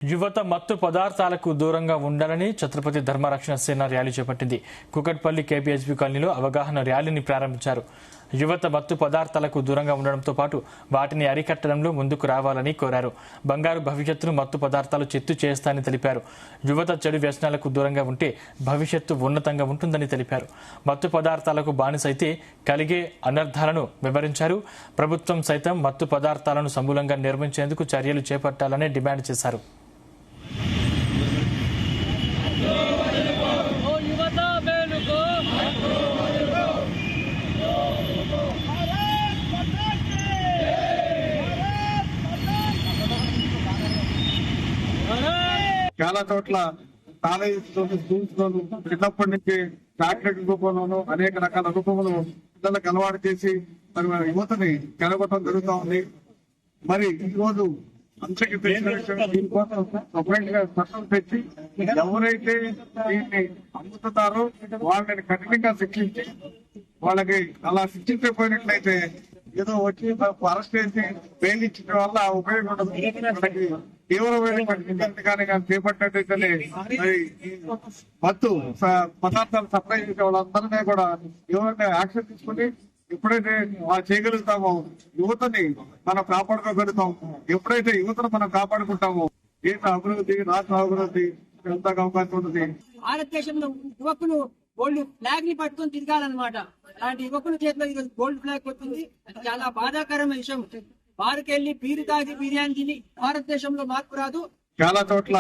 యువత మత్తు పదార్థాలకు దూరంగా ఉండాలని ఛత్రపతి ధర్మరక్షణ సేన ర్యాలీ చేపట్టింది. కుకట్పల్లి కేపీహెచ్బీ కాలనీలో అవగాహన ర్యాలీని ప్రారంభించారు. యువత మత్తు పదార్థాలకు దూరంగా ఉండడంతో పాటు వాటిని అరికట్టడంలో ముందుకు రావాలని కోరారు. బంగారు భవిష్యత్తును మత్తు పదార్థాలు చిత్తు చేస్తాయని తెలిపారు. యువత చెడు వ్యసనాలకు దూరంగా ఉంటే భవిష్యత్తు ఉన్నతంగా ఉంటుందని తెలిపారు. మత్తు పదార్థాలకు బానిసైతే కలిగే అనర్థాలను వివరించారు. ప్రభుత్వం సైతం మత్తు పదార్థాలను సమూలంగా నిర్మించేందుకు చర్యలు చేపట్టాలని డిమాండ్ చేశారు. చాలా చోట్ల కాలేజీ స్కూల్స్ లోను చిన్నప్పటి నుంచి చాక్లెట్ రూపంలోనూ అనేక రకాల రూపములు పిల్లలకు అలవాటు చేసి మరి యువతని కలగొట్టడం జరుగుతూ ఉంది. మరి ఈ రోజు అందరికీ తెలిసిన విషయం, దీనికోసం సపరేట్ గా చట్టం తెచ్చి ఎవరైతే దీన్ని అమ్ముతున్నారో వాళ్ళని కఠినంగా శిక్షించి వాళ్ళకి అలా శిక్షించకపోయినట్లయితే ఏదో వచ్చి అరెస్ట్ చేసి బెయిల్ ఇచ్చిన వల్ల ఉపయోగం ఉండదు. మనకి తీవ్రమైన కానీ చేపట్టినట్టయితే మత్తు పదార్థాలు సప్లై చేసే వాళ్ళందరినీ కూడా ఎవరైనా యాక్షన్ తీసుకుని ఎప్పుడైతే చేయగలుగుతామో యువతని మనం కాపాడుకోగలుగుతాం. ఎప్పుడైతే యువతను మనం కాపాడుకుంటామో దేశ అభివృద్ధి, రాష్ట్ర అభివృద్ధి ఎంతగా అవకాశం ఉంటుంది. భారతదేశంలో యువకులు గోల్డ్ ఫ్లాగ్ ని పట్టుకొని తిరగాలన్నమాట. అలాంటి యువకుల చేతిలో ఈరోజు గోల్డ్ ఫ్లాగ్ వచ్చింది. అది చాలా బాధాకరమైన విషయం. వారికెళ్లి బీరు తాగి బిర్యానీ తిని భారతదేశంలో మార్పు రాదు. చాలా చోట్ల